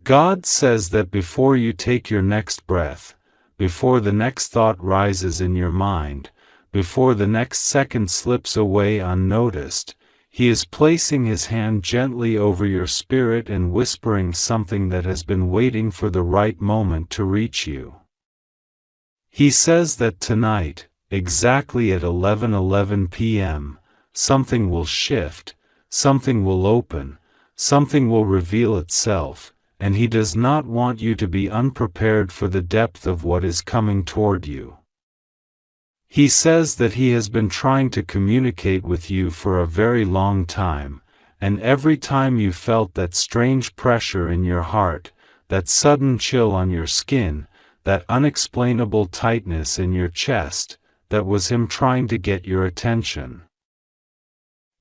God says that before you take your next breath, before the next thought rises in your mind, before the next second slips away unnoticed, He is placing His hand gently over your spirit and whispering something that has been waiting for the right moment to reach you. He says that tonight, exactly at 11:11 p.m., something will shift, something will open, something will reveal itself, and He does not want you to be unprepared for the depth of what is coming toward you. He says that He has been trying to communicate with you for a very long time, and every time you felt that strange pressure in your heart, that sudden chill on your skin, that unexplainable tightness in your chest, that was Him trying to get your attention.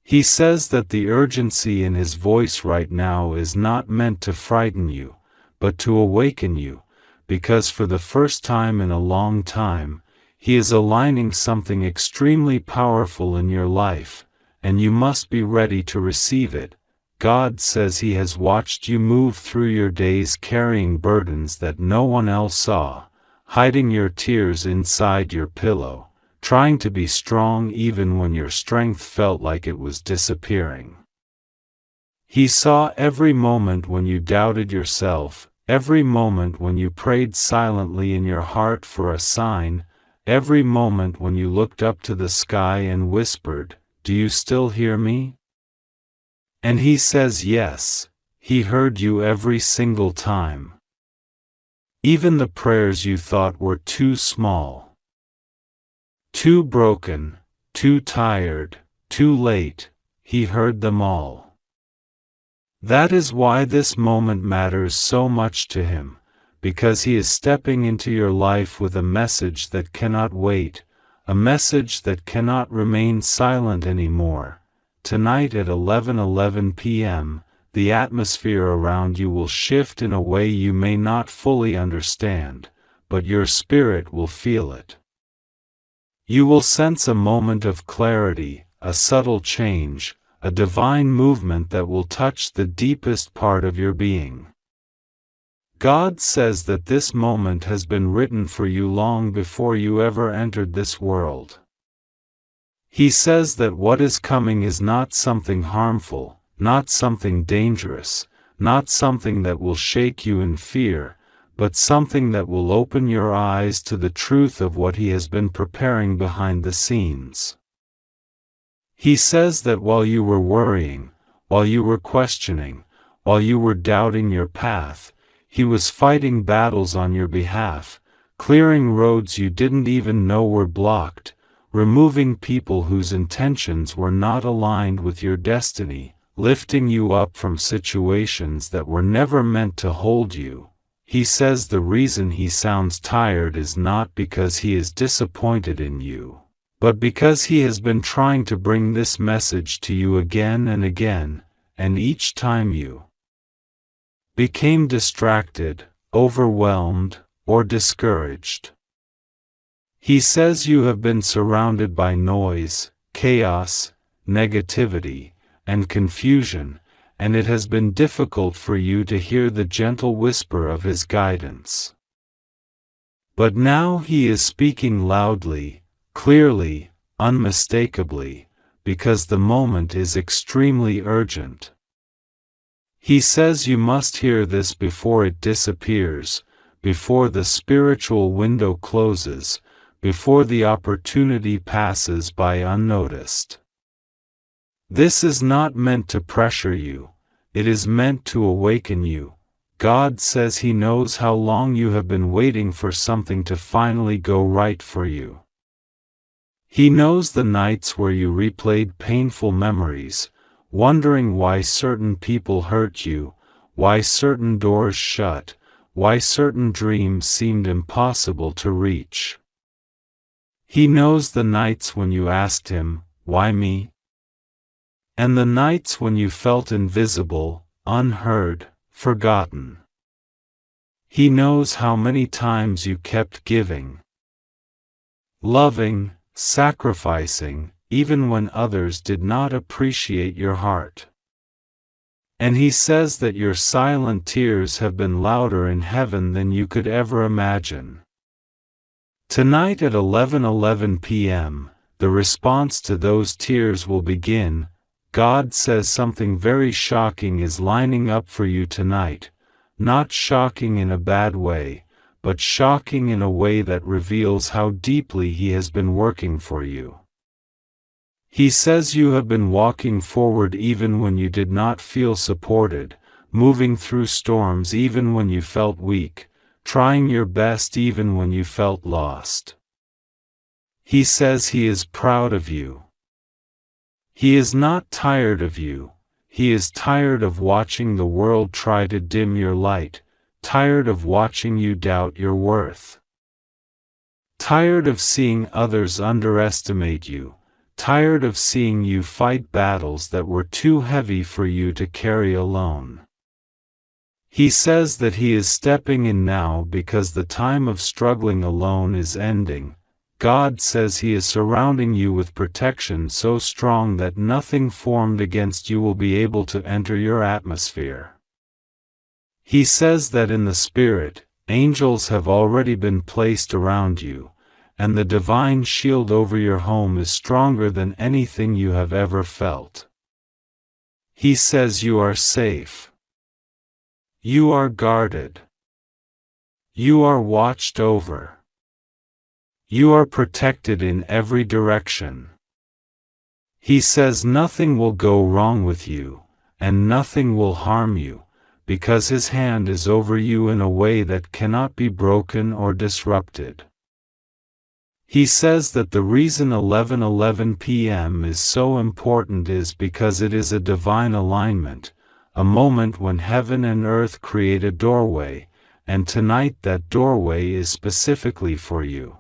He says that the urgency in His voice right now is not meant to frighten you, but to awaken you, because for the first time in a long time, He is aligning something extremely powerful in your life, and you must be ready to receive it. God says He has watched you move through your days carrying burdens that no one else saw, hiding your tears inside your pillow, trying to be strong even when your strength felt like it was disappearing. He saw every moment when you doubted yourself, every moment when you prayed silently in your heart for a sign, every moment when you looked up to the sky and whispered, "Do you still hear me?" And He says yes, He heard you every single time. Even the prayers you thought were too small, too broken, too tired, too late, He heard them all. That is why this moment matters so much to Him, because He is stepping into your life with a message that cannot wait, a message that cannot remain silent anymore. Tonight at 11:11 p.m., the atmosphere around you will shift in a way you may not fully understand, but your spirit will feel it. You will sense a moment of clarity, a subtle change, a divine movement that will touch the deepest part of your being. God says that this moment has been written for you long before you ever entered this world. He says that what is coming is not something harmful, not something dangerous, not something that will shake you in fear, but something that will open your eyes to the truth of what He has been preparing behind the scenes. He says that while you were worrying, while you were questioning, while you were doubting your path, He was fighting battles on your behalf, clearing roads you didn't even know were blocked, removing people whose intentions were not aligned with your destiny, lifting you up from situations that were never meant to hold you. He says the reason He sounds tired is not because He is disappointed in you, but because He has been trying to bring this message to you again and again, and each time you became distracted, overwhelmed, or discouraged. He says you have been surrounded by noise, chaos, negativity, and confusion, and it has been difficult for you to hear the gentle whisper of His guidance. But now He is speaking loudly, clearly, unmistakably, because the moment is extremely urgent. He says you must hear this before it disappears, before the spiritual window closes, before the opportunity passes by unnoticed. This is not meant to pressure you, it is meant to awaken you. God says He knows how long you have been waiting for something to finally go right for you. He knows the nights where you replayed painful memories, wondering why certain people hurt you, why certain doors shut, why certain dreams seemed impossible to reach. He knows the nights when you asked Him, "Why me?" And the nights when you felt invisible, unheard, forgotten. He knows how many times you kept giving, loving, sacrificing, even when others did not appreciate your heart. And he says that your silent tears have been louder in heaven than you could ever imagine. Tonight at 11:11 p.m., the response to those tears will begin. God says something very shocking is lining up for you tonight, not shocking in a bad way, but shocking in a way that reveals how deeply He has been working for you. He says you have been walking forward even when you did not feel supported, moving through storms even when you felt weak, trying your best even when you felt lost. He says He is proud of you. He is not tired of you. He is tired of watching the world try to dim your light, tired of watching you doubt your worth. Tired of seeing others underestimate you, tired of seeing you fight battles that were too heavy for you to carry alone. He says that He is stepping in now because the time of struggling alone is ending. God says He is surrounding you with protection so strong that nothing formed against you will be able to enter your atmosphere. He says that in the Spirit, angels have already been placed around you, and the divine shield over your home is stronger than anything you have ever felt. He says you are safe. You are guarded. You are watched over. You are protected in every direction. He says nothing will go wrong with you, and nothing will harm you, because His hand is over you in a way that cannot be broken or disrupted. He says that the reason 11:11 p.m. is so important is because it is a divine alignment, a moment when heaven and earth create a doorway, and tonight that doorway is specifically for you.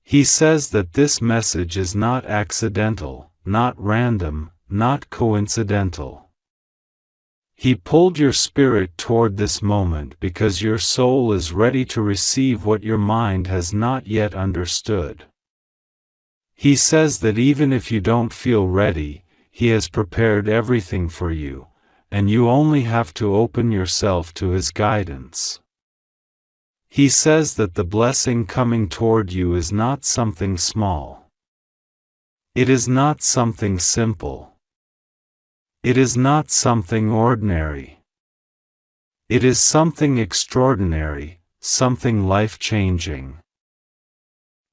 He says that this message is not accidental, not random, not coincidental. He pulled your spirit toward this moment because your soul is ready to receive what your mind has not yet understood. He says that even if you don't feel ready, He has prepared everything for you, and you only have to open yourself to His guidance. He says that the blessing coming toward you is not something small. It is not something simple. It is not something ordinary. It is something extraordinary, something life-changing.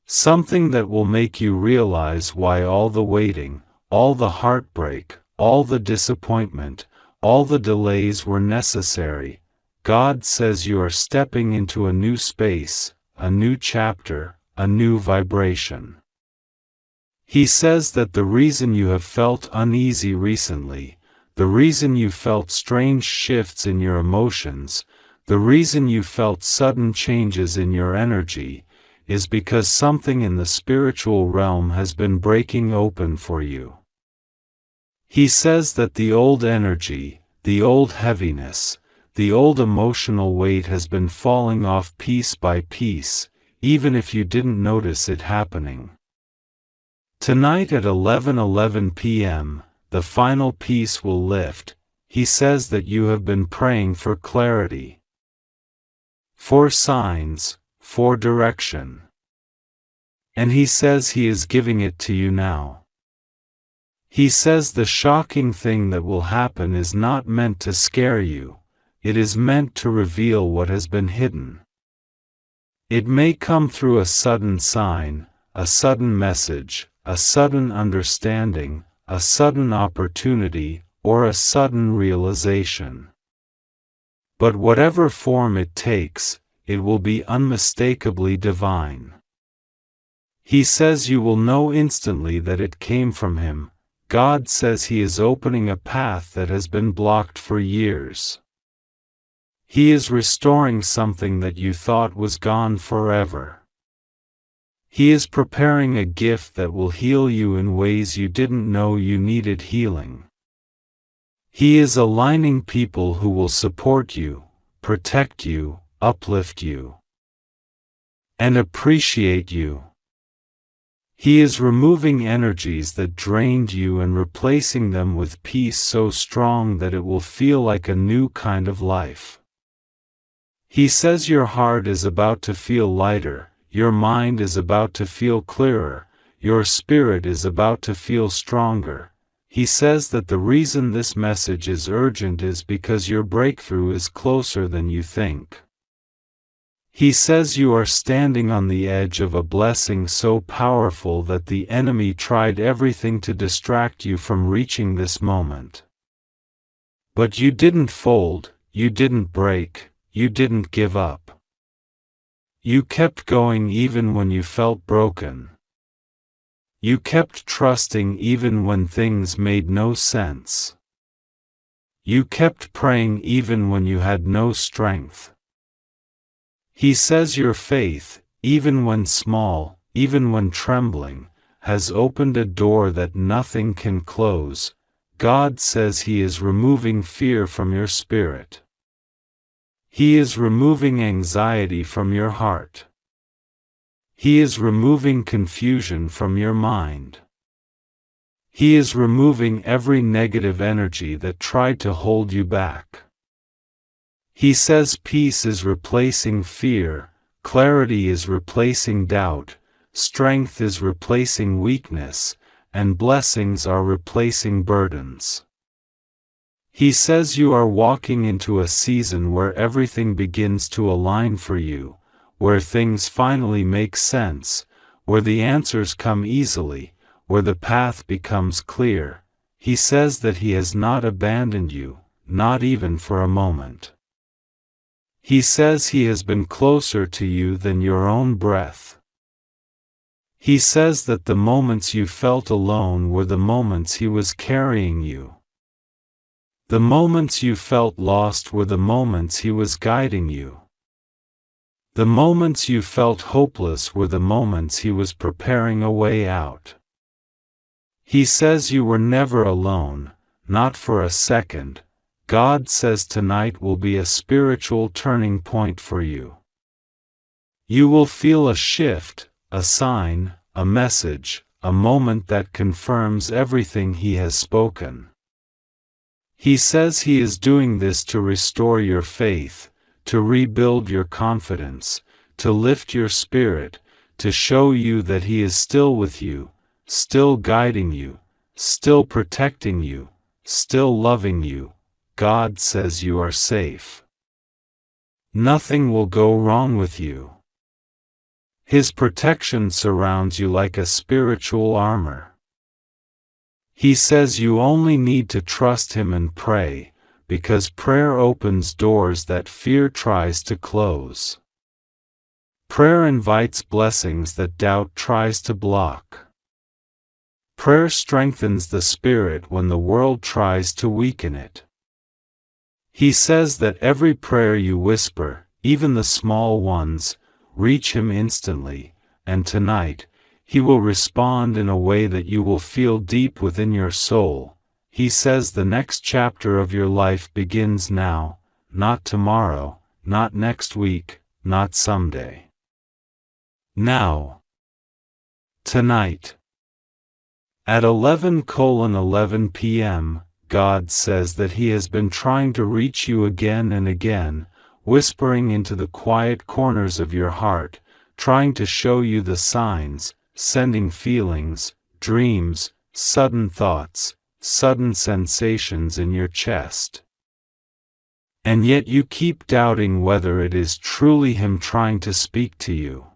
Something that will make you realize why all the waiting, all the heartbreak, all the disappointment, all the delays were necessary. God says you are stepping into a new space, a new chapter, a new vibration. He says that the reason you have felt uneasy recently, the reason you felt strange shifts in your emotions, the reason you felt sudden changes in your energy, is because something in the spiritual realm has been breaking open for you. He says that the old energy, the old heaviness, the old emotional weight has been falling off piece by piece, even if you didn't notice it happening. Tonight at 11:11 p.m., the final piece will lift. He says that you have been praying for clarity, for signs, for direction. And He says He is giving it to you now. He says the shocking thing that will happen is not meant to scare you, it is meant to reveal what has been hidden. It may come through a sudden sign, a sudden message, a sudden understanding, a sudden opportunity, or a sudden realization. But whatever form it takes, it will be unmistakably divine. He says you will know instantly that it came from Him. God says He is opening a path that has been blocked for years. He is restoring something that you thought was gone forever. He is preparing a gift that will heal you in ways you didn't know you needed healing. He is aligning people who will support you, protect you, uplift you, and appreciate you. He is removing energies that drained you and replacing them with peace so strong that it will feel like a new kind of life. He says your heart is about to feel lighter, your mind is about to feel clearer, your spirit is about to feel stronger. He says that the reason this message is urgent is because your breakthrough is closer than you think. He says you are standing on the edge of a blessing so powerful that the enemy tried everything to distract you from reaching this moment. But you didn't fold, you didn't break, you didn't give up. You kept going even when you felt broken. You kept trusting even when things made no sense. You kept praying even when you had no strength. He says your faith, even when small, even when trembling, has opened a door that nothing can close. God says He is removing fear from your spirit. He is removing anxiety from your heart. He is removing confusion from your mind. He is removing every negative energy that tried to hold you back. He says peace is replacing fear, clarity is replacing doubt, strength is replacing weakness, and blessings are replacing burdens. He says you are walking into a season where everything begins to align for you, where things finally make sense, where the answers come easily, where the path becomes clear. He says that He has not abandoned you, not even for a moment. He says He has been closer to you than your own breath. He says that the moments you felt alone were the moments He was carrying you. The moments you felt lost were the moments He was guiding you. The moments you felt hopeless were the moments He was preparing a way out. He says you were never alone, not for a second. God says tonight will be a spiritual turning point for you. You will feel a shift, a sign, a message, a moment that confirms everything He has spoken. He says He is doing this to restore your faith, to rebuild your confidence, to lift your spirit, to show you that He is still with you, still guiding you, still protecting you, still loving you. God says you are safe. Nothing will go wrong with you. His protection surrounds you like a spiritual armor. He says you only need to trust Him and pray, because prayer opens doors that fear tries to close. Prayer invites blessings that doubt tries to block. Prayer strengthens the spirit when the world tries to weaken it. He says that every prayer you whisper, even the small ones, reach Him instantly, and tonight, He will respond in a way that you will feel deep within your soul. He says the next chapter of your life begins now, not tomorrow, not next week, not someday. Now. Tonight. At 11:11 p.m., God says that He has been trying to reach you again and again, whispering into the quiet corners of your heart, trying to show you the signs, sending feelings, dreams, sudden thoughts, sudden sensations in your chest. And yet you keep doubting whether it is truly Him trying to speak to you.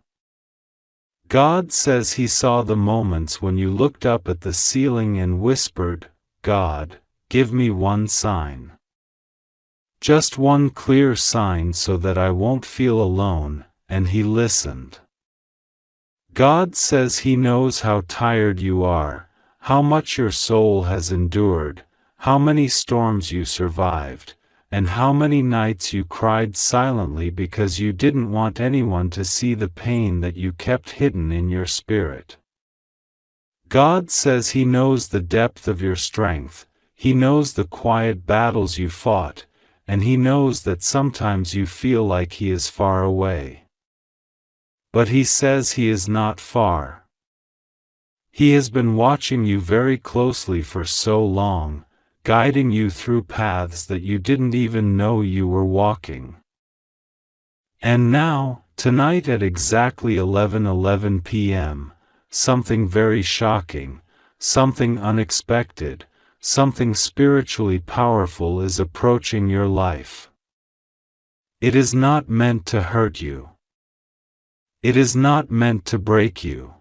God says He saw the moments when you looked up at the ceiling and whispered, "God, give me one sign. Just one clear sign so that I won't feel alone," and He listened. God says He knows how tired you are, how much your soul has endured, how many storms you survived, and how many nights you cried silently because you didn't want anyone to see the pain that you kept hidden in your spirit. God says He knows the depth of your strength, He knows the quiet battles you fought, and He knows that sometimes you feel like He is far away. But He says He is not far. He has been watching you very closely for so long, guiding you through paths that you didn't even know you were walking. And now, tonight at exactly 11:11 p.m., something very shocking, something unexpected, something spiritually powerful is approaching your life. It is not meant to hurt you. It is not meant to break you.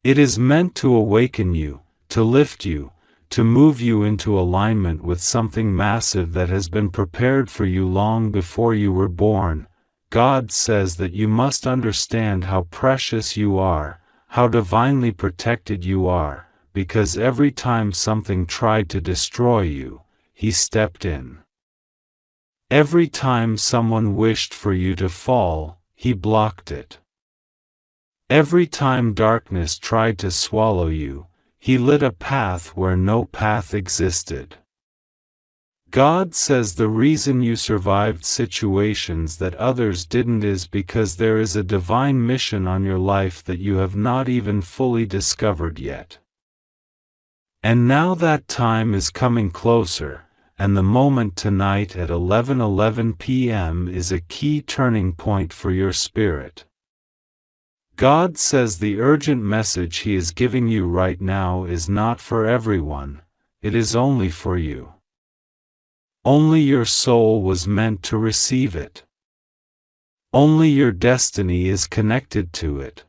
It is meant to awaken you, to lift you, to move you into alignment with something massive that has been prepared for you long before you were born. God says that you must understand how precious you are, how divinely protected you are, because every time something tried to destroy you, He stepped in. Every time someone wished for you to fall, He blocked it. Every time darkness tried to swallow you, He lit a path where no path existed. God says the reason you survived situations that others didn't is because there is a divine mission on your life that you have not even fully discovered yet. And now that time is coming closer, and the moment tonight at 11:11 p.m. is a key turning point for your spirit. God says the urgent message He is giving you right now is not for everyone, it is only for you. Only your soul was meant to receive it. Only your destiny is connected to it.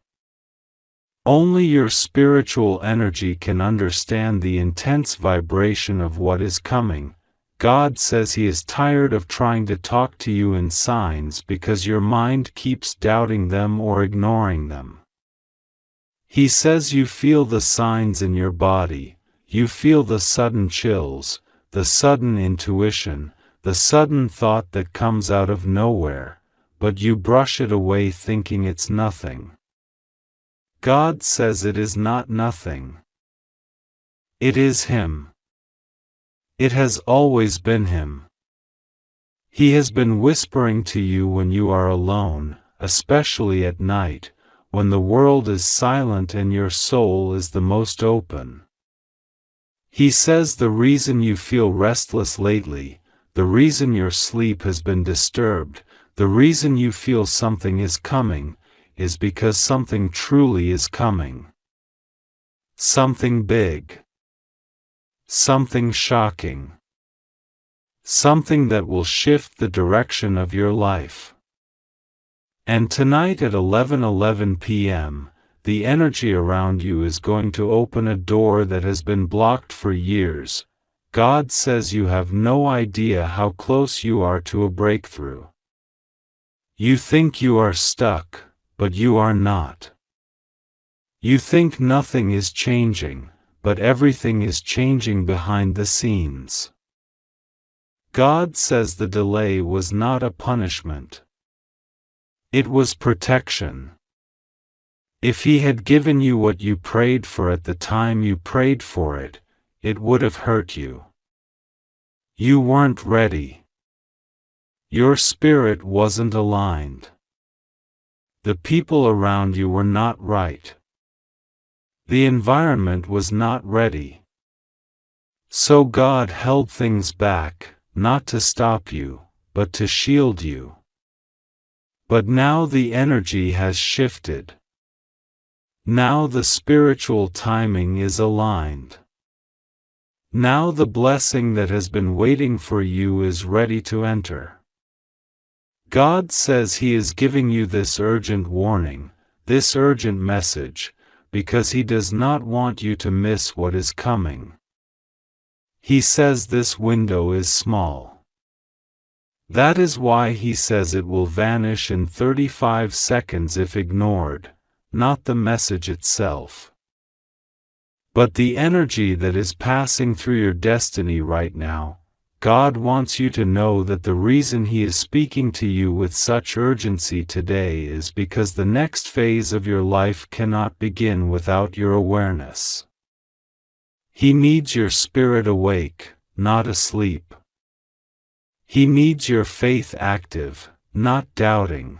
Only your spiritual energy can understand the intense vibration of what is coming. God says He is tired of trying to talk to you in signs because your mind keeps doubting them or ignoring them. He says you feel the signs in your body, you feel the sudden chills, the sudden intuition, the sudden thought that comes out of nowhere, but you brush it away thinking it's nothing. God says it is not nothing. It is Him. It has always been Him. He has been whispering to you when you are alone, especially at night, when the world is silent and your soul is the most open. He says the reason you feel restless lately, the reason your sleep has been disturbed, the reason you feel something is coming, is because something truly is coming. Something big. Something shocking. Something that will shift the direction of your life. And tonight at 11:11 p.m., the energy around you is going to open a door that has been blocked for years. God says you have no idea how close you are to a breakthrough. You think you are stuck, but you are not. You think nothing is changing, but everything is changing behind the scenes. God says the delay was not a punishment. It was protection. If He had given you what you prayed for at the time you prayed for it, it would have hurt you. You weren't ready. Your spirit wasn't aligned. The people around you were not right. The environment was not ready. So God held things back, not to stop you, but to shield you. But now the energy has shifted. Now the spiritual timing is aligned. Now the blessing that has been waiting for you is ready to enter. God says He is giving you this urgent warning, this urgent message, because He does not want you to miss what is coming. He says this window is small. That is why He says it will vanish in 35 seconds if ignored, not the message itself, but the energy that is passing through your destiny right now. God wants you to know that the reason He is speaking to you with such urgency today is because the next phase of your life cannot begin without your awareness. He needs your spirit awake, not asleep. He needs your faith active, not doubting.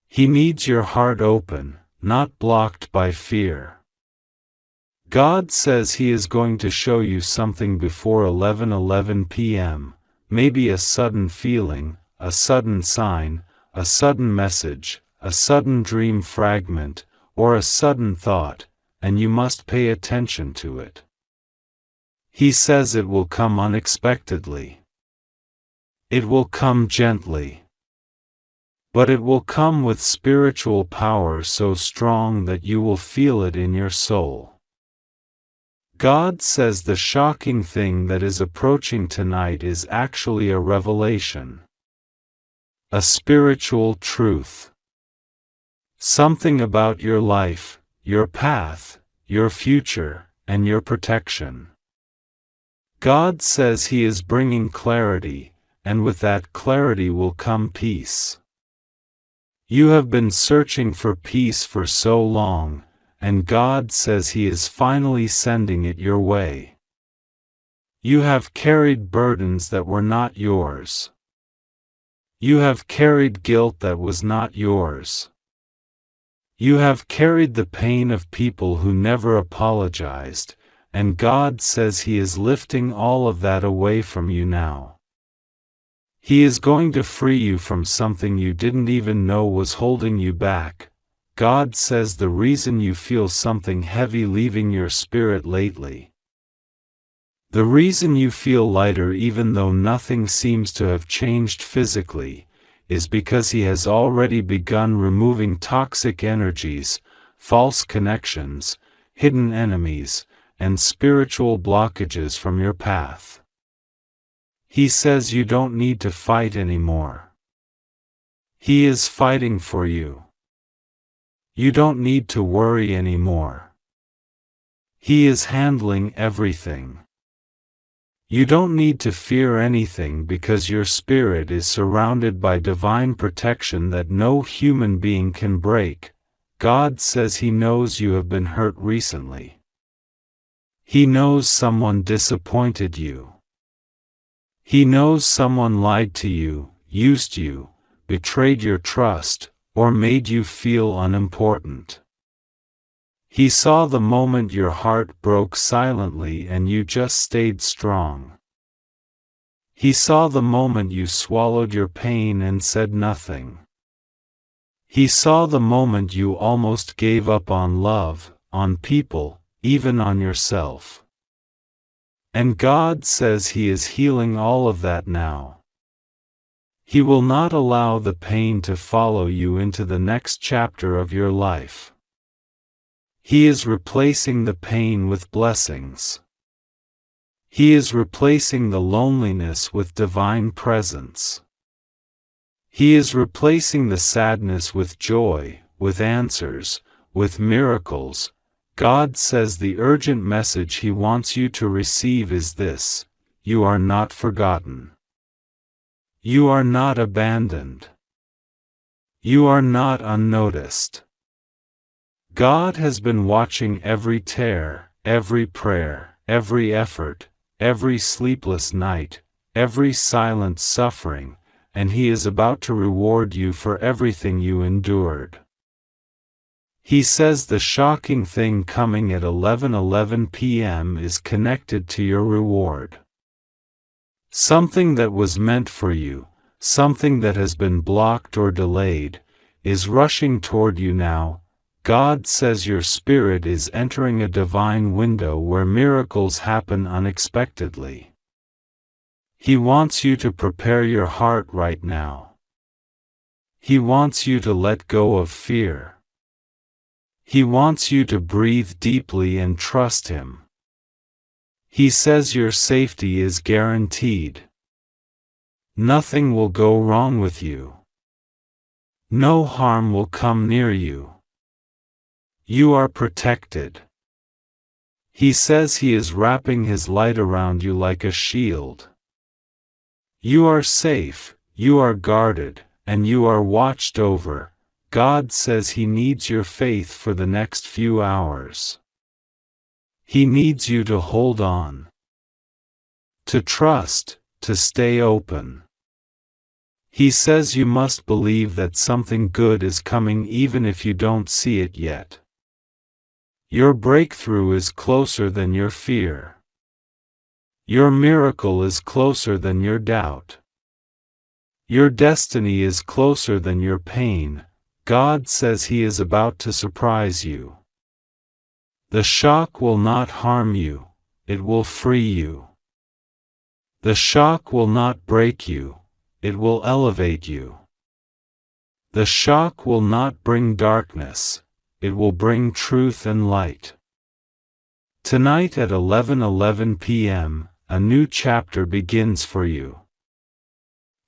He needs your heart open, not blocked by fear. God says He is going to show you something before 11:11 p.m., maybe a sudden feeling, a sudden sign, a sudden message, a sudden dream fragment, or a sudden thought, and you must pay attention to it. He says it will come unexpectedly. It will come gently. But it will come with spiritual power so strong that you will feel it in your soul. God says the shocking thing that is approaching tonight is actually a revelation. A spiritual truth. Something about your life, your path, your future, and your protection. God says He is bringing clarity, and with that clarity will come peace. You have been searching for peace for so long, and God says He is finally sending it your way. You have carried burdens that were not yours. You have carried guilt that was not yours. You have carried the pain of people who never apologized, and God says He is lifting all of that away from you now. He is going to free you from something you didn't even know was holding you back. God says the reason you feel something heavy leaving your spirit lately, the reason you feel lighter even though nothing seems to have changed physically, is because He has already begun removing toxic energies, false connections, hidden enemies, and spiritual blockages from your path. He says you don't need to fight anymore. He is fighting for you. You don't need to worry anymore. He is handling everything. You don't need to fear anything because your spirit is surrounded by divine protection that no human being can break. God says He knows you have been hurt recently. He knows someone disappointed you. He knows someone lied to you, used you, betrayed your trust, or made you feel unimportant. He saw the moment your heart broke silently and you just stayed strong. He saw the moment you swallowed your pain and said nothing. He saw the moment you almost gave up on love, on people, even on yourself. And God says He is healing all of that now. He will not allow the pain to follow you into the next chapter of your life. He is replacing the pain with blessings. He is replacing the loneliness with divine presence. He is replacing the sadness with joy, with answers, with miracles. God says the urgent message He wants you to receive is this: you are not forgotten. You are not abandoned. You are not unnoticed. God has been watching every tear, every prayer, every effort, every sleepless night, every silent suffering, and He is about to reward you for everything you endured. He says the shocking thing coming at 11:11 p.m. is connected to your reward. Something that was meant for you, something that has been blocked or delayed, is rushing toward you now. God says your spirit is entering a divine window where miracles happen unexpectedly. He wants you to prepare your heart right now. He wants you to let go of fear. He wants you to breathe deeply and trust Him. He says your safety is guaranteed. Nothing will go wrong with you. No harm will come near you. You are protected. He says He is wrapping His light around you like a shield. You are safe, you are guarded, and you are watched over. God says He needs your faith for the next few hours. He needs you to hold on, to trust, to stay open. He says you must believe that something good is coming even if you don't see it yet. Your breakthrough is closer than your fear. Your miracle is closer than your doubt. Your destiny is closer than your pain. God says He is about to surprise you. The shock will not harm you, it will free you. The shock will not break you, it will elevate you. The shock will not bring darkness, it will bring truth and light. Tonight at 11:11 p.m., a new chapter begins for you.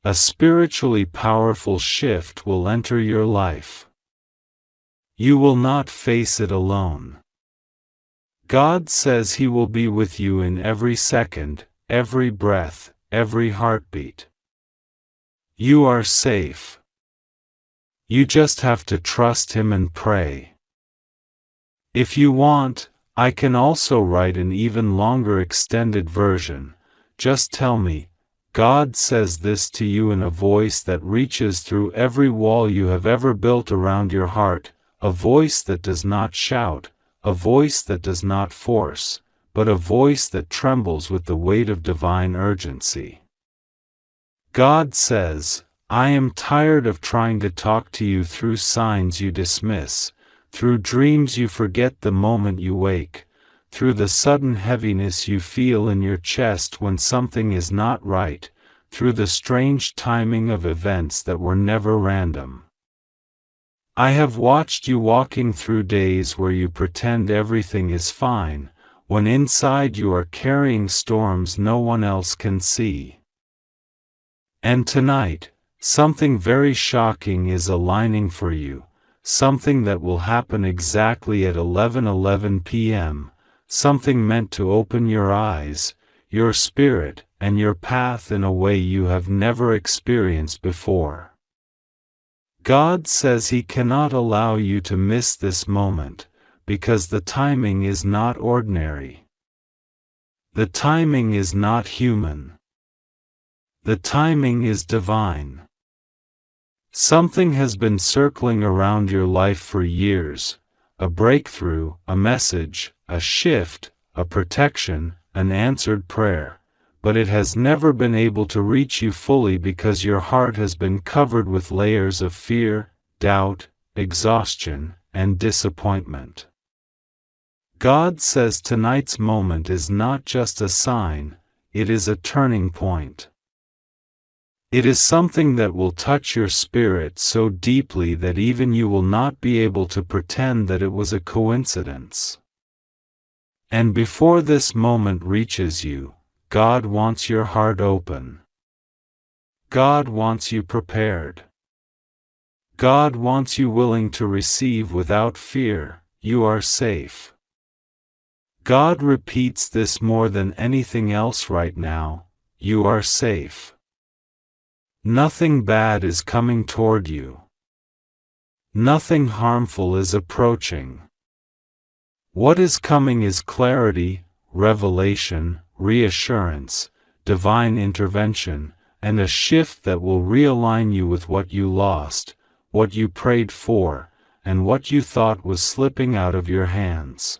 A spiritually powerful shift will enter your life. You will not face it alone. God says He will be with you in every second, every breath, every heartbeat. You are safe. You just have to trust Him and pray. If you want, I can also write an even longer extended version. Just tell me, God says this to you in a voice that reaches through every wall you have ever built around your heart, a voice that does not shout, a voice that does not force, but a voice that trembles with the weight of divine urgency. God says, I am tired of trying to talk to you through signs you dismiss, through dreams you forget the moment you wake, through the sudden heaviness you feel in your chest when something is not right, through the strange timing of events that were never random. I have watched you walking through days where you pretend everything is fine, when inside you are carrying storms no one else can see. And tonight, something very shocking is aligning for you, something that will happen exactly at 11:11 p.m., something meant to open your eyes, your spirit, and your path in a way you have never experienced before. God says He cannot allow you to miss this moment, because the timing is not ordinary. The timing is not human. The timing is divine. Something has been circling around your life for years, a breakthrough, a message, a shift, a protection, an answered prayer, but it has never been able to reach you fully because your heart has been covered with layers of fear, doubt, exhaustion, and disappointment. God says tonight's moment is not just a sign, it is a turning point. It is something that will touch your spirit so deeply that even you will not be able to pretend that it was a coincidence. And before this moment reaches you, God wants your heart open. God wants you prepared. God wants you willing to receive without fear. You are safe. God repeats this more than anything else right now. You are safe. Nothing bad is coming toward you. Nothing harmful is approaching. What is coming is clarity, revelation, reassurance, divine intervention, and a shift that will realign you with what you lost, what you prayed for, and what you thought was slipping out of your hands.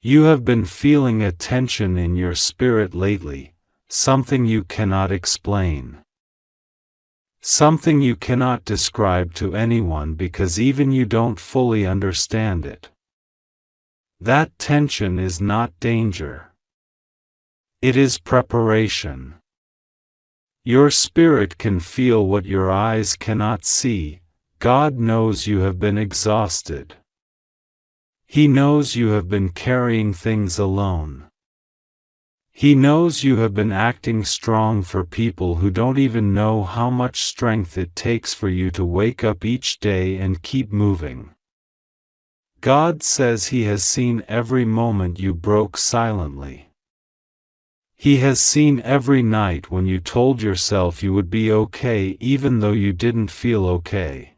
You have been feeling a tension in your spirit lately, something you cannot explain. Something you cannot describe to anyone because even you don't fully understand it. That tension is not danger. It is preparation. Your spirit can feel what your eyes cannot see. God knows you have been exhausted. He knows you have been carrying things alone. He knows you have been acting strong for people who don't even know how much strength it takes for you to wake up each day and keep moving. God says He has seen every moment you broke silently. He has seen every night when you told yourself you would be okay even though you didn't feel okay.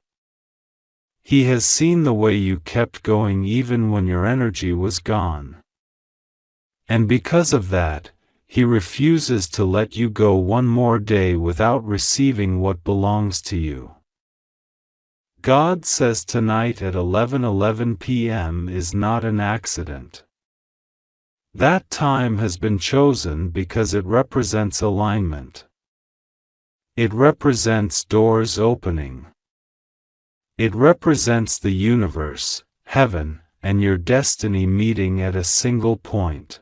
He has seen the way you kept going even when your energy was gone. And because of that, He refuses to let you go one more day without receiving what belongs to you. God says tonight at 11:11 p.m. is not an accident. That time has been chosen because it represents alignment. It represents doors opening. It represents the universe, heaven, and your destiny meeting at a single point.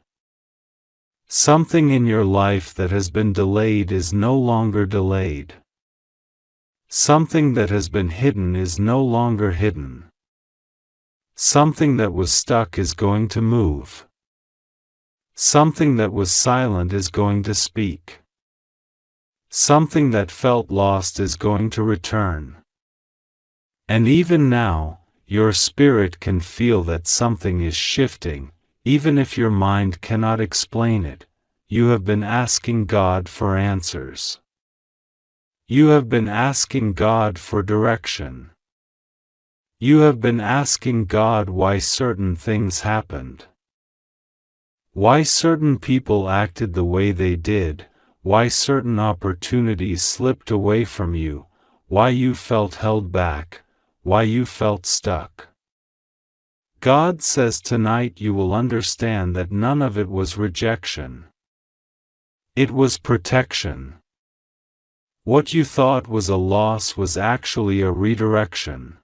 Something in your life that has been delayed is no longer delayed. Something that has been hidden is no longer hidden. Something that was stuck is going to move. Something that was silent is going to speak. Something that felt lost is going to return. And even now, your spirit can feel that something is shifting, even if your mind cannot explain it. You have been asking God for answers. You have been asking God for direction. You have been asking God why certain things happened. Why certain people acted the way they did, why certain opportunities slipped away from you, why you felt held back, why you felt stuck. God says tonight you will understand that none of it was rejection. It was protection. What you thought was a loss was actually a redirection.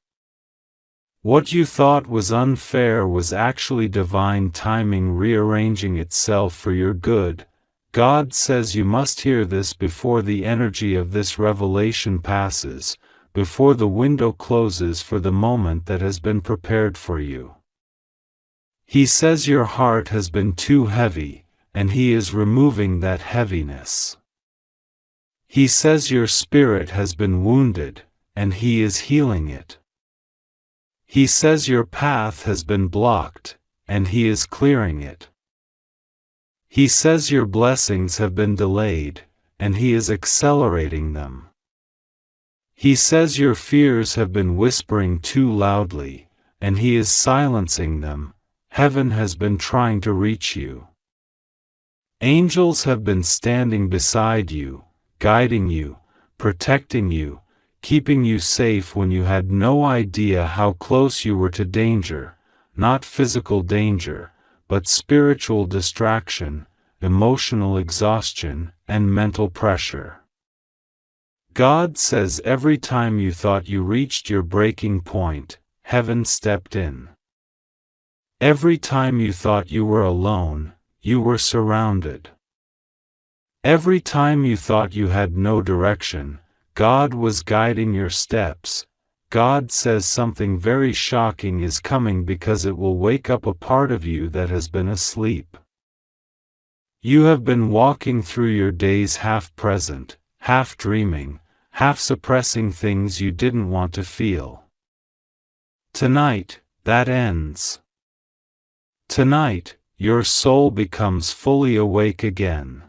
What you thought was unfair was actually divine timing rearranging itself for your good. God says you must hear this before the energy of this revelation passes, before the window closes for the moment that has been prepared for you. He says your heart has been too heavy, and He is removing that heaviness. He says your spirit has been wounded, and He is healing it. He says your path has been blocked, and He is clearing it. He says your blessings have been delayed, and He is accelerating them. He says your fears have been whispering too loudly, and He is silencing them. Heaven has been trying to reach you. Angels have been standing beside you, guiding you, protecting you, keeping you safe when you had no idea how close you were to danger, not physical danger, but spiritual distraction, emotional exhaustion, and mental pressure. God says every time you thought you reached your breaking point, Heaven stepped in. Every time you thought you were alone, you were surrounded. Every time you thought you had no direction, God was guiding your steps. God says something very shocking is coming because it will wake up a part of you that has been asleep. You have been walking through your days half present, half dreaming, half suppressing things you didn't want to feel. Tonight, that ends. Tonight, your soul becomes fully awake again.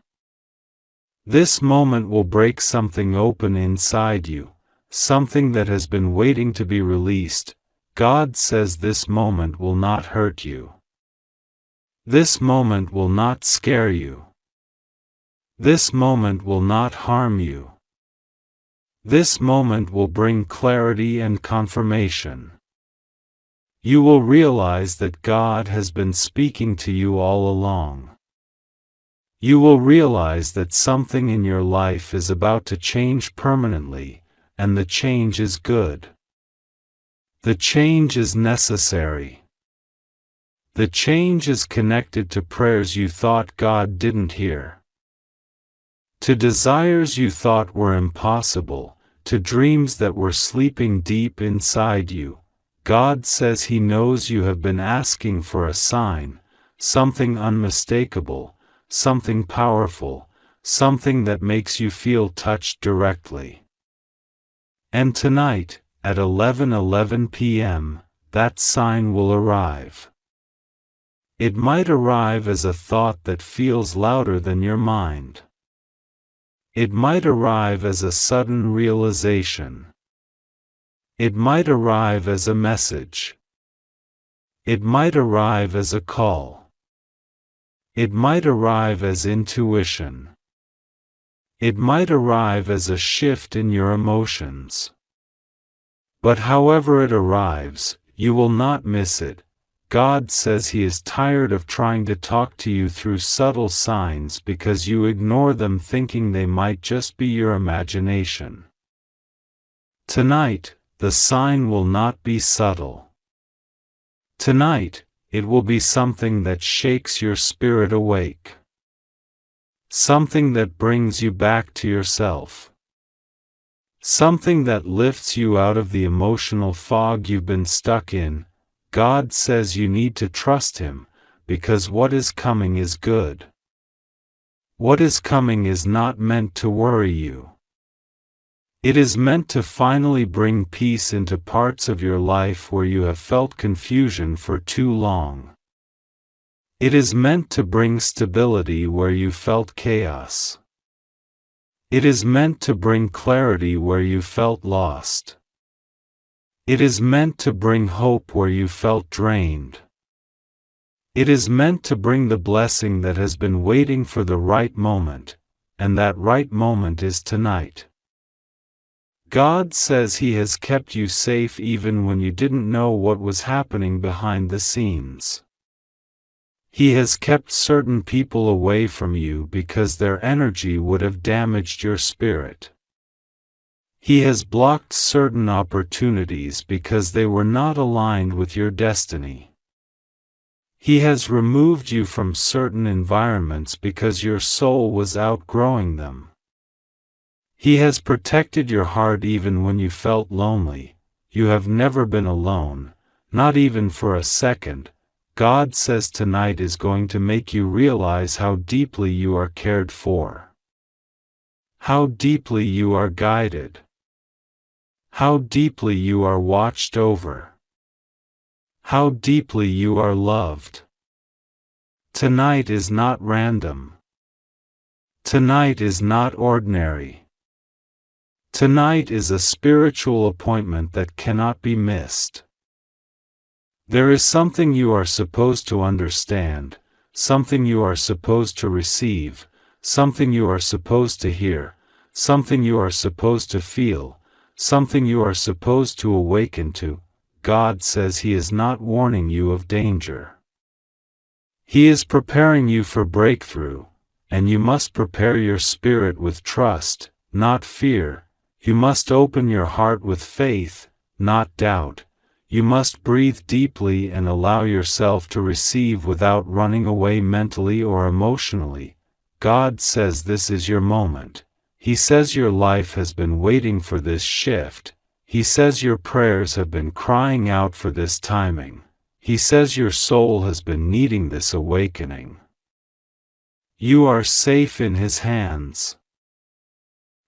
This moment will break something open inside you, something that has been waiting to be released. God says this moment will not hurt you. This moment will not scare you. This moment will not harm you. This moment will bring clarity and confirmation. You will realize that God has been speaking to you all along. You will realize that something in your life is about to change permanently, and the change is good. The change is necessary. The change is connected to prayers you thought God didn't hear, to desires you thought were impossible, to dreams that were sleeping deep inside you. God says He knows you have been asking for a sign, something unmistakable, something powerful, something that makes you feel touched directly. And tonight, at 11:11 p.m., that sign will arrive. It might arrive as a thought that feels louder than your mind. It might arrive as a sudden realization. It might arrive as a message. It might arrive as a call. It might arrive as intuition. It might arrive as a shift in your emotions. But however it arrives, you will not miss it. God says He is tired of trying to talk to you through subtle signs because you ignore them thinking they might just be your imagination. Tonight, the sign will not be subtle. Tonight, it will be something that shakes your spirit awake. Something that brings you back to yourself. Something that lifts you out of the emotional fog you've been stuck in. God says you need to trust Him, because what is coming is good. What is coming is not meant to worry you. It is meant to finally bring peace into parts of your life where you have felt confusion for too long. It is meant to bring stability where you felt chaos. It is meant to bring clarity where you felt lost. It is meant to bring hope where you felt drained. It is meant to bring the blessing that has been waiting for the right moment, and that right moment is tonight. God says He has kept you safe even when you didn't know what was happening behind the scenes. He has kept certain people away from you because their energy would have damaged your spirit. He has blocked certain opportunities because they were not aligned with your destiny. He has removed you from certain environments because your soul was outgrowing them. He has protected your heart even when you felt lonely. You have never been alone, not even for a second. God says tonight is going to make you realize how deeply you are cared for. How deeply you are guided. How deeply you are watched over. How deeply you are loved. Tonight is not random. Tonight is not ordinary. Tonight is a spiritual appointment that cannot be missed. There is something you are supposed to understand, something you are supposed to receive, something you are supposed to hear, something you are supposed to feel, something you are supposed to awaken to. God says He is not warning you of danger. He is preparing you for breakthrough, and you must prepare your spirit with trust, not fear. You must open your heart with faith, not doubt. You must breathe deeply and allow yourself to receive without running away mentally or emotionally. God says this is your moment. He says your life has been waiting for this shift. He says your prayers have been crying out for this timing. He says your soul has been needing this awakening. You are safe in His hands.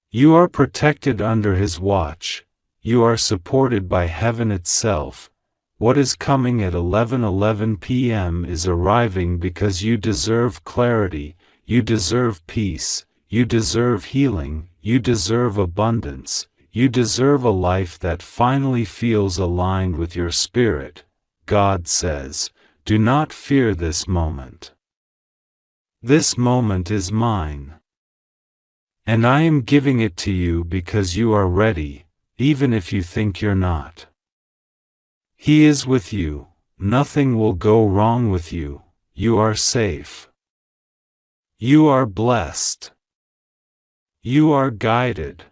You are protected under His watch. You are supported by heaven itself. What is coming at 11:11 p.m. is arriving because you deserve clarity, you deserve peace, you deserve healing, you deserve abundance, you deserve a life that finally feels aligned with your spirit. God says, do not fear this moment. This moment is mine. And I am giving it to you because you are ready, even if you think you're not. He is with you. Nothing will go wrong with you. You are safe. You are blessed. You are guided.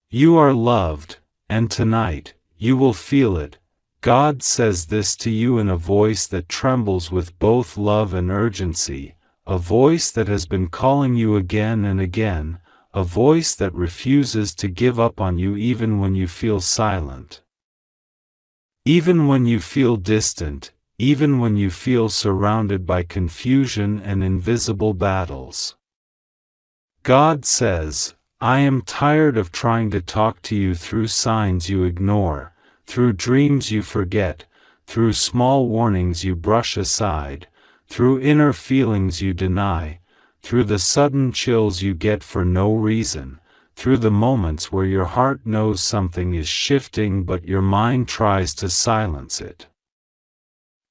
You are loved, and tonight, you will feel it. God says this to you in a voice that trembles with both love and urgency, a voice that has been calling you again and again, a voice that refuses to give up on you even when you feel silent. Even when you feel distant, even when you feel surrounded by confusion and invisible battles. God says, I am tired of trying to talk to you through signs you ignore, through dreams you forget, through small warnings you brush aside, through inner feelings you deny, through the sudden chills you get for no reason, through the moments where your heart knows something is shifting but your mind tries to silence it.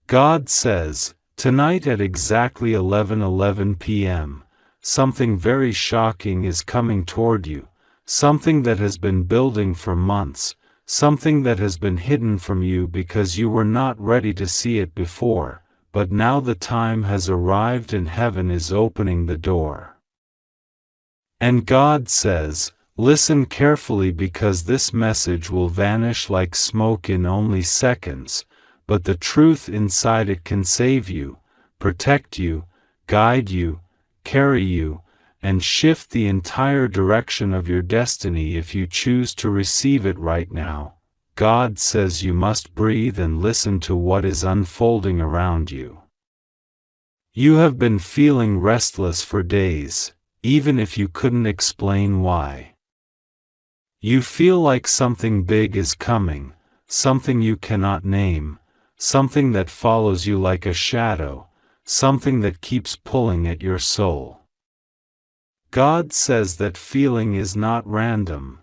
God says, tonight at exactly 11:11 p.m., something very shocking is coming toward you, something that has been building for months, something that has been hidden from you because you were not ready to see it before, but now the time has arrived and heaven is opening the door. And God says, listen carefully because this message will vanish like smoke in only seconds, but the truth inside it can save you, protect you, guide you, carry you, and shift the entire direction of your destiny if you choose to receive it right now. God says you must breathe and listen to what is unfolding around you. You have been feeling restless for days, even if you couldn't explain why. You feel like something big is coming, something you cannot name, something that follows you like a shadow, something that keeps pulling at your soul. God says that feeling is not random.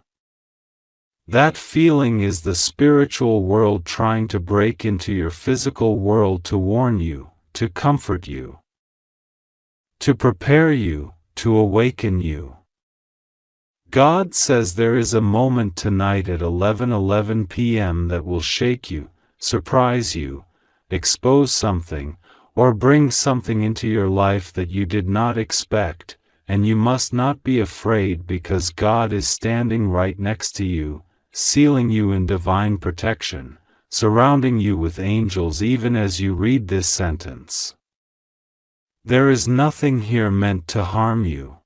That feeling is the spiritual world trying to break into your physical world to warn you, to comfort you, to prepare you, to awaken you. God says there is a moment tonight at 11:11 p.m. that will shake you, surprise you, expose something, or bring something into your life that you did not expect, and you must not be afraid because God is standing right next to you, sealing you in divine protection, surrounding you with angels even as you read this sentence. There is nothing here meant to harm you.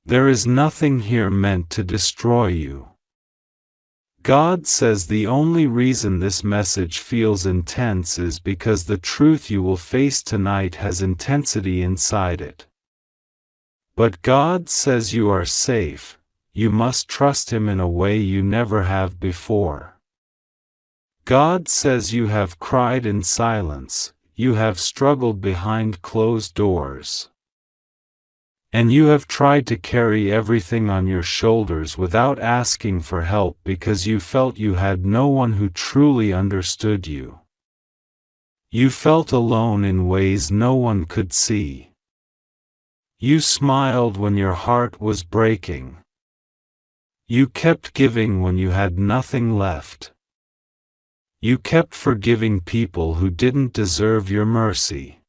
There is nothing here meant to destroy you. God says the only reason this message feels intense is because the truth you will face tonight has intensity inside it. But God says you are safe, you must trust Him in a way you never have before. God says you have cried in silence, you have struggled behind closed doors. And you have tried to carry everything on your shoulders without asking for help because you felt you had no one who truly understood you. You felt alone in ways no one could see. You smiled when your heart was breaking. You kept giving when you had nothing left. You kept forgiving people who didn't deserve your mercy.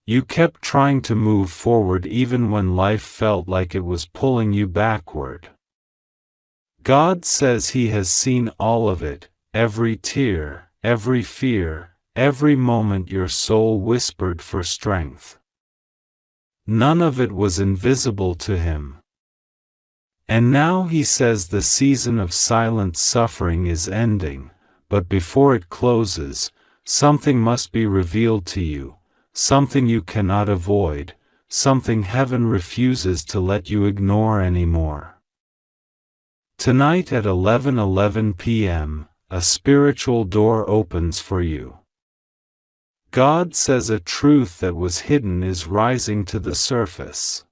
You kept trying to move forward even when life felt like it was pulling you backward. God says He has seen all of it, every tear, every fear, every moment your soul whispered for strength. None of it was invisible to Him. And now He says the season of silent suffering is ending, but before it closes, something must be revealed to you, something you cannot avoid, something heaven refuses to let you ignore anymore. Tonight at 11:11 p.m., a spiritual door opens for you. God says a truth that was hidden is rising to the surface.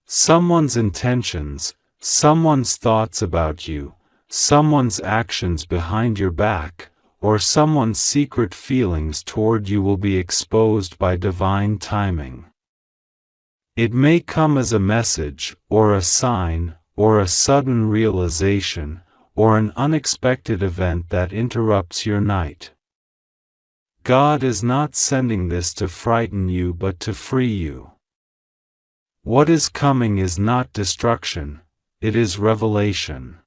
Someone's intentions, someone's thoughts about you, someone's actions behind your back, or someone's secret feelings toward you will be exposed by divine timing. It may come as a message, or a sign, or a sudden realization, or an unexpected event that interrupts your night. God is not sending this to frighten you but to free you. What is coming is not destruction, it is revelation.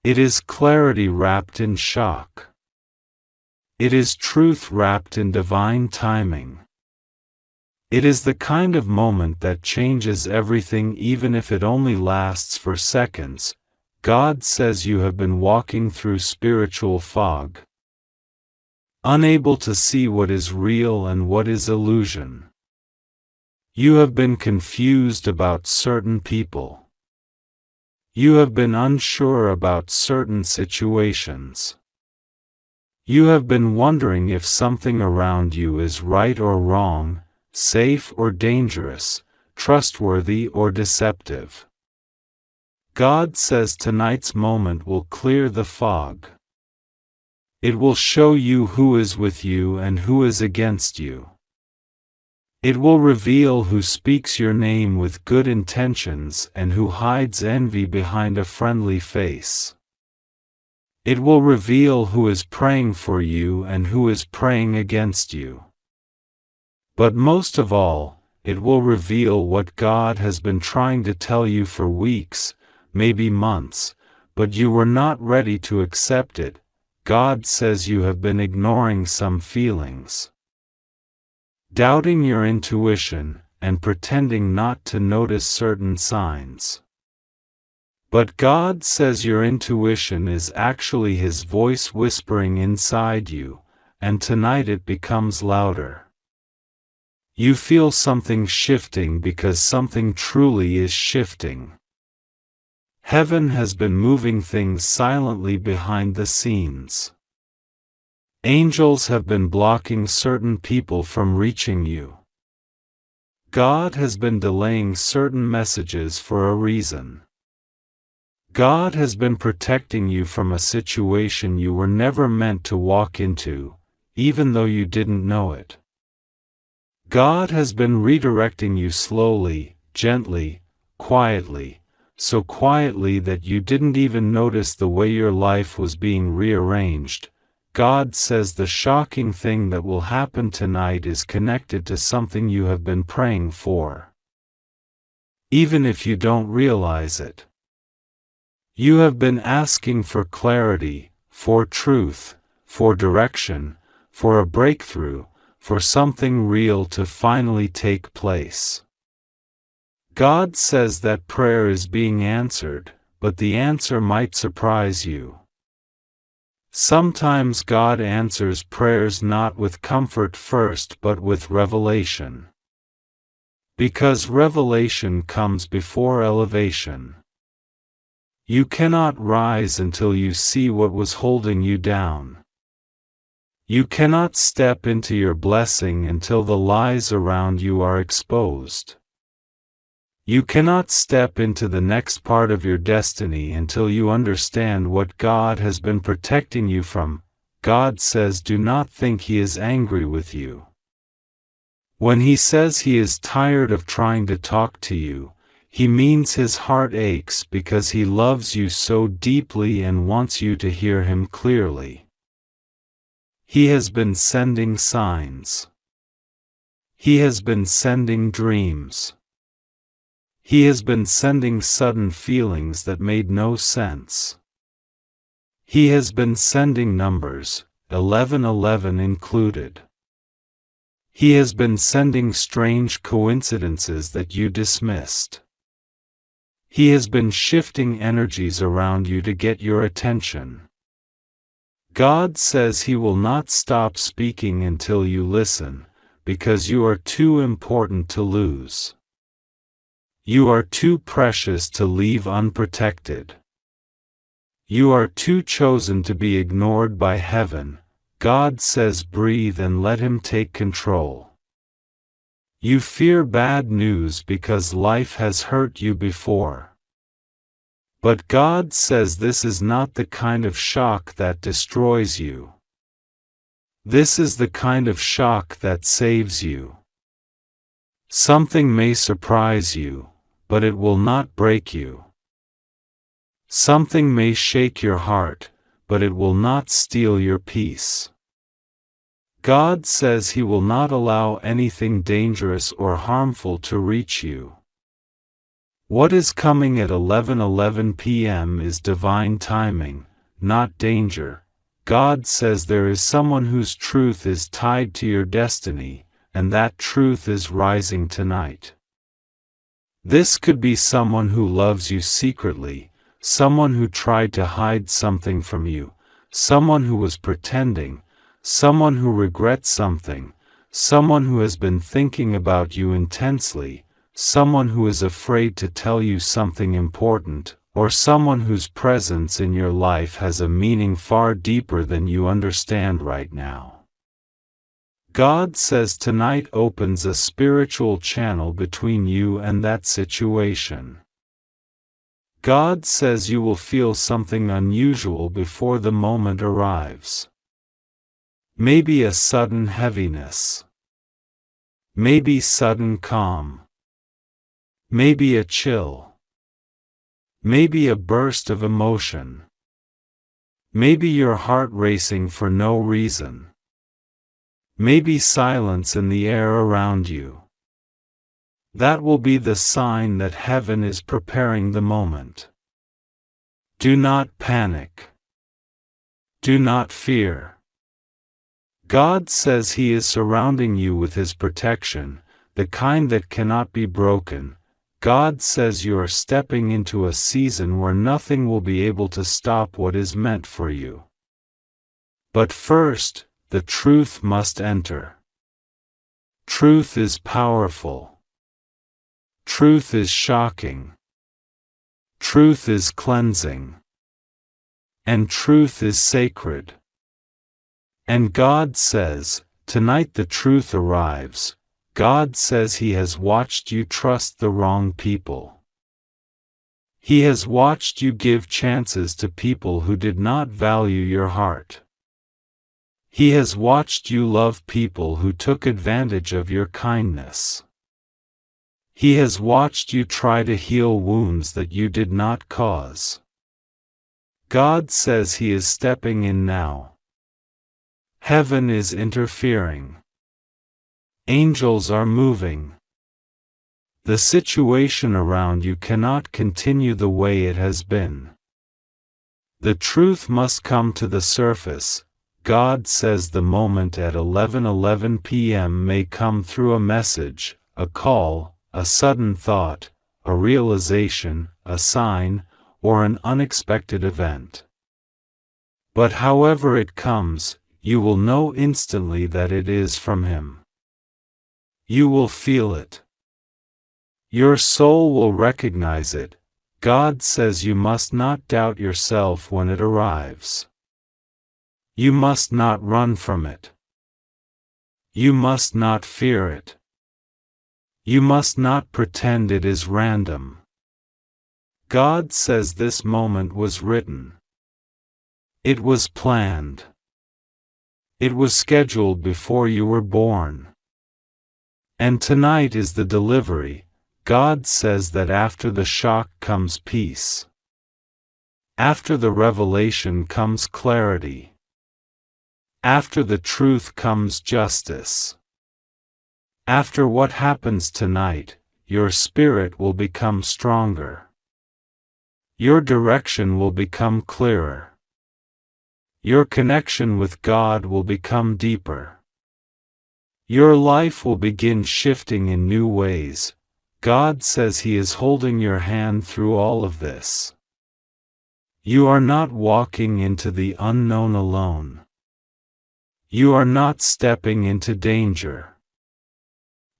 It is clarity wrapped in shock. It is truth wrapped in divine timing. It is the kind of moment that changes everything even if it only lasts for seconds. God says you have been walking through spiritual fog, unable to see what is real and what is illusion. You have been confused about certain people. You have been unsure about certain situations. You have been wondering if something around you is right or wrong, safe or dangerous, trustworthy or deceptive. God says tonight's moment will clear the fog. It will show you who is with you and who is against you. It will reveal who speaks your name with good intentions and who hides envy behind a friendly face. It will reveal who is praying for you and who is praying against you. But most of all, it will reveal what God has been trying to tell you for weeks, maybe months, but you were not ready to accept it. God says you have been ignoring some feelings, doubting your intuition, and pretending not to notice certain signs. But God says your intuition is actually His voice whispering inside you, and tonight it becomes louder. You feel something shifting because something truly is shifting. Heaven has been moving things silently behind the scenes. Angels have been blocking certain people from reaching you. God has been delaying certain messages for a reason. God has been protecting you from a situation you were never meant to walk into, even though you didn't know it. God has been redirecting you slowly, gently, quietly, so quietly that you didn't even notice the way your life was being rearranged. God says the shocking thing that will happen tonight is connected to something you have been praying for, even if you don't realize it. You have been asking for clarity, for truth, for direction, for a breakthrough, for something real to finally take place. God says that prayer is being answered, but the answer might surprise you. Sometimes God answers prayers not with comfort first but with revelation. Because revelation comes before elevation. You cannot rise until you see what was holding you down. You cannot step into your blessing until the lies around you are exposed. You cannot step into the next part of your destiny until you understand what God has been protecting you from. God says do not think He is angry with you. When He says He is tired of trying to talk to you, He means His heart aches because He loves you so deeply and wants you to hear Him clearly. He has been sending signs. He has been sending dreams. He has been sending sudden feelings that made no sense. He has been sending numbers, 1111 included. He has been sending strange coincidences that you dismissed. He has been shifting energies around you to get your attention. God says He will not stop speaking until you listen, because you are too important to lose. You are too precious to leave unprotected. You are too chosen to be ignored by heaven. God says breathe and let Him take control. You fear bad news because life has hurt you before. But God says this is not the kind of shock that destroys you. This is the kind of shock that saves you. Something may surprise you, but it will not break you. Something may shake your heart, but it will not steal your peace. God says He will not allow anything dangerous or harmful to reach you. What is coming at 11:11 p.m. is divine timing, not danger. God says there is someone whose truth is tied to your destiny, and that truth is rising tonight. This could be someone who loves you secretly, someone who tried to hide something from you, someone who was pretending, someone who regrets something, someone who has been thinking about you intensely, someone who is afraid to tell you something important, or someone whose presence in your life has a meaning far deeper than you understand right now. God says tonight opens a spiritual channel between you and that situation. God says you will feel something unusual before the moment arrives. Maybe a sudden heaviness. Maybe sudden calm. Maybe a chill. Maybe a burst of emotion. Maybe your heart racing for no reason. Maybe silence in the air around you. That will be the sign that heaven is preparing the moment. Do not panic. Do not fear. God says He is surrounding you with His protection, the kind that cannot be broken. God says you are stepping into a season where nothing will be able to stop what is meant for you. But first, the truth must enter. Truth is powerful. Truth is shocking. Truth is cleansing. And truth is sacred. And God says, tonight the truth arrives. God says He has watched you trust the wrong people. He has watched you give chances to people who did not value your heart. He has watched you love people who took advantage of your kindness. He has watched you try to heal wounds that you did not cause. God says He is stepping in now. Heaven is interfering. Angels are moving. The situation around you cannot continue the way it has been. The truth must come to the surface. God says the moment at 11:11 p.m. may come through a message, a call, a sudden thought, a realization, a sign, or an unexpected event. But however it comes, you will know instantly that it is from Him. You will feel it. Your soul will recognize it. God says you must not doubt yourself when it arrives. You must not run from it. You must not fear it. You must not pretend it is random. God says this moment was written. It was planned. It was scheduled before you were born. And tonight is the delivery. God says that after the shock comes peace. After the revelation comes clarity. After the truth comes justice. After what happens tonight, your spirit will become stronger. Your direction will become clearer. Your connection with God will become deeper. Your life will begin shifting in new ways. God says He is holding your hand through all of this. You are not walking into the unknown alone. You are not stepping into danger.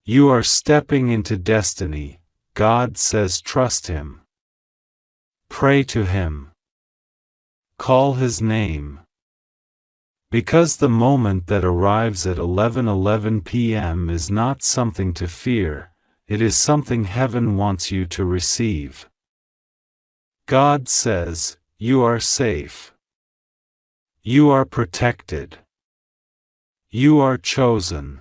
You are stepping into destiny. God says trust Him. Pray to Him. Call His name. Because the moment that arrives at 11:11 p.m. is not something to fear, it is something heaven wants you to receive. God says, you are safe. You are protected. You are chosen.